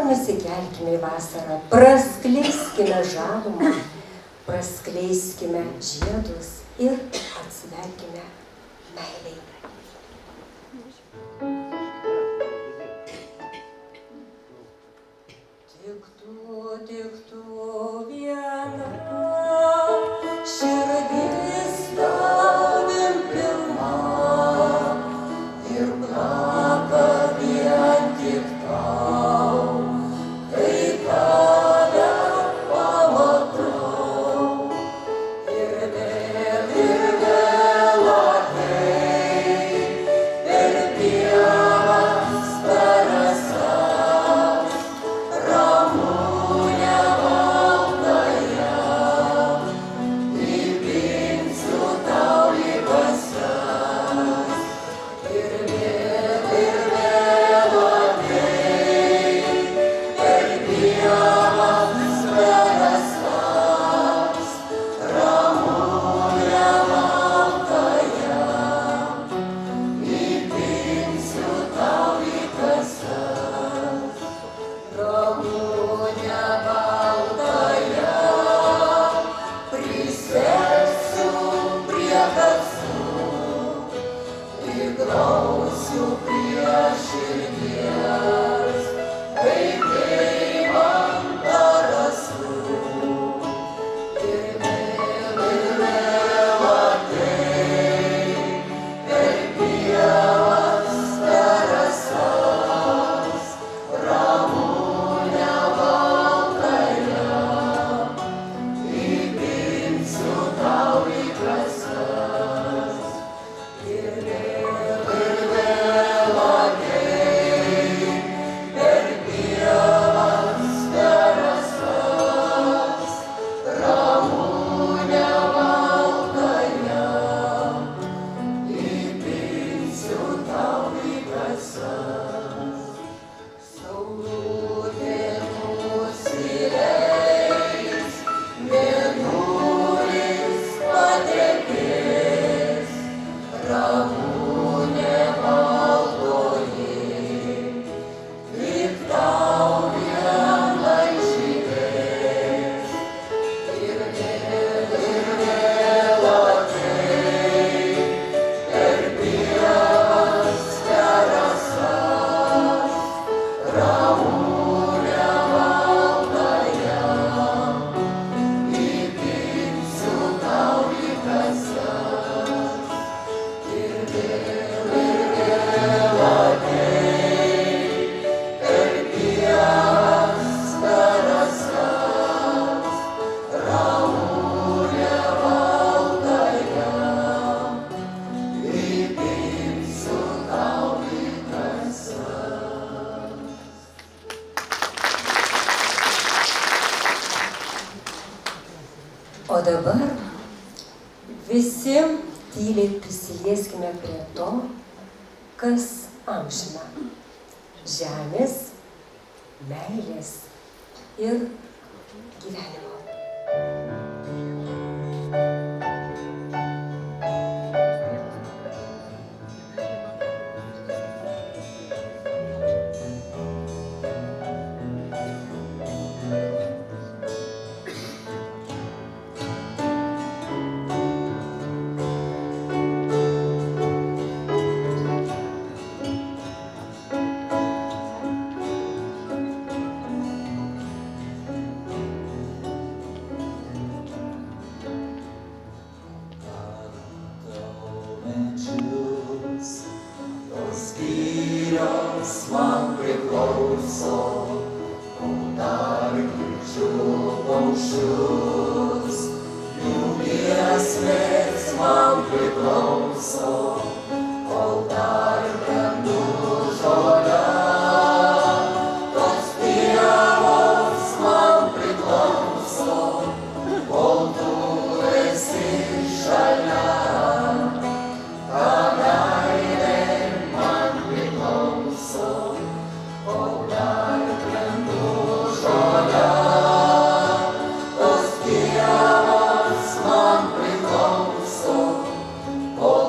nusikelkime į vasarą, praskleiskime žalumą, praskleiskime žiedus ir atsiverkime meilei. Tik tu viena, širdis tavim pilna ir plaka vien tik tau, kai tave pamatau. Ir vėl ateik per pievas, per rasas, Ramunę baltąją, įpinsiu tau į pasas. Ir vėl ateik per pievas, per rasas, Ramunę baltąją, įpinsiu tau į pasas. Ramunę baltąją prisegsiu prie kasų, priglausiu prie širdies, kaip deimantą rasų. Ir vėl ateik per pievas, per rasas, Ramunę baltąją, įpinsiu tau į kasas. Ir vėl ateik per pievas, per rasas, Ramunę baltąją, įpinsiu tau į kasas. Saulutė nusileis, mėnulis patekės, Ramunė baltoji, tik tau vienai žydės. Ir vėl ateik per pievas, per rasas, Ramunę baltąją, įpinsiu tau į kasas. Ir vėl ateik per pievas, per rasas, Ramunę baltąją, įpinsiu tau į kasas. O dabar visi tyliai prisilieskime prie to, kas amžina - žemės, meilės ir gyvenimo. Man priklauso, kol dar girdžiu paukščius, jų giesmės man priklauso, kol dar brendu žole. Tos pievos man priklauso, kol tu esi šalia. Ta meilė man priklauso, kol dar brendu žole. Tos pievos man priklauso, kol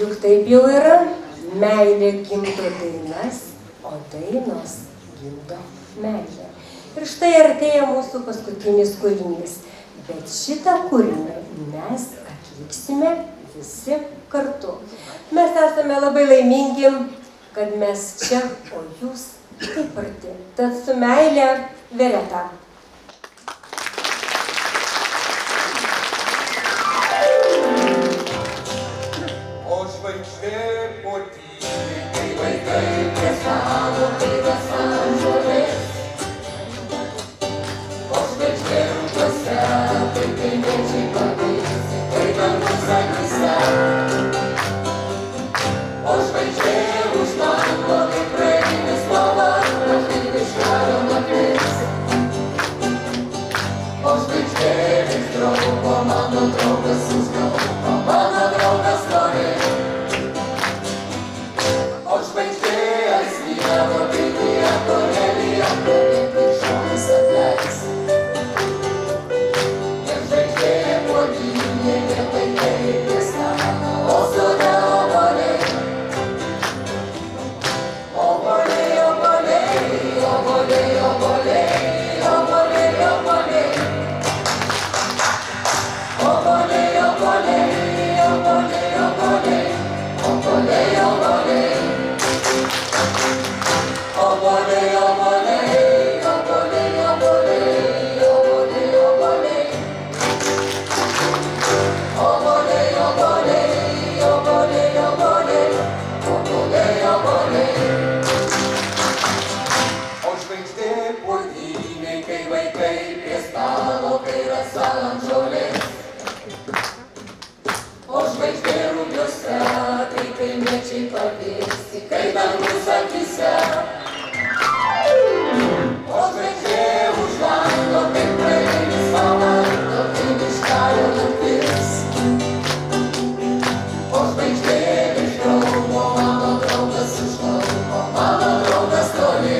Juk taip jau yra, meilė gimdo dainas, o dainos gimdo meilę. Ir štai artėja mūsų paskutinis kūrinys, bet šitą kūrinį mes atliksime visi kartu. Mes esame labai laimingi, kad mes čia, o jūs taip arti. Tad su meile Vereta. O žvaigždė po tyliai, Kai vaikai prie stalo pigas ant žolės, o žvaigždė rūkuose, kai kaimiečiai pavėsi, kai dangus akyse. O žvaigždė už lango, kai praeivis pavargo, kaip iš karo naktis. O žvaigždė vis draugo, mano draugas uždraugo, mano draugas nori. O žvaigždė atslieka, kai nieko nelieka, vien tik žodis atleis. Ir žvaigždė puodynė, ir vaikai prie stalo, o sode obuoliai. Obuoliai, obuoliai, obuoliai, obuoliai, obuoliai, obuoliai. Obuoliai, obuoliai, obuoliai, obuoliai, obuoliai, obuoliai. Obuoliai, obuoliai, obuoliai, obuoliai, obuoliai, obuoliai. Obuoliai, obuoliai, obuoliai, obuoliai, obuoliai, obuoliai. o žvaigždė po tyliai, Kai vaikai prie stalo, kai rasa ant žolės. O žvaigždė rugiuose, kai kaimiečiai pavėsi, kai dangus akyse. O žvaigždė už lango, kai praeivis pavargo, kai miškajo naktis. O žvaigždė iš draugo, mano draugas užlauko, mano draugas toli.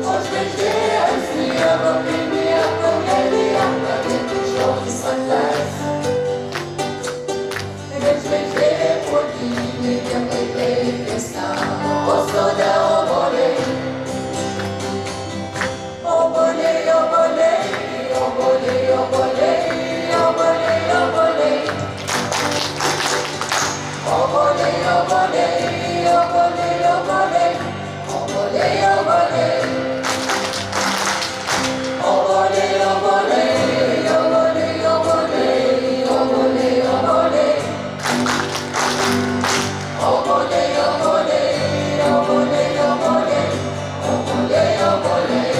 O žvaigždė atslieka, kai nieko nelieka, vien tik žodis atleis. Ir žvaigždė puodynė, ir vaikai prie stalo, o sode obuoliai. Obuoliai, obuoliai, obuoliai, obuoliai, obuoliai, obuoliai. Obuoliai, obuoliai, obuoliai, obuoliai, obuoliai, obuoliai. Obuoliai, obuoliai, obuoliai, obuoliai, obuoliai, obuoliai. Obuoliai, obuoliai, obuoliai, obuoliai, obuoliai, obuoliai.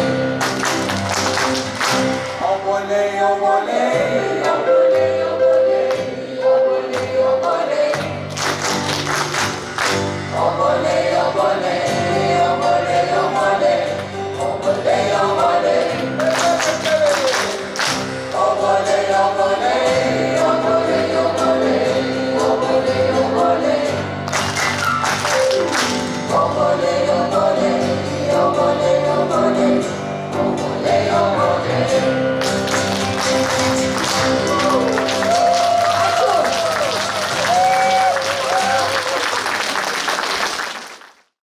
obuoliai, obuoliai.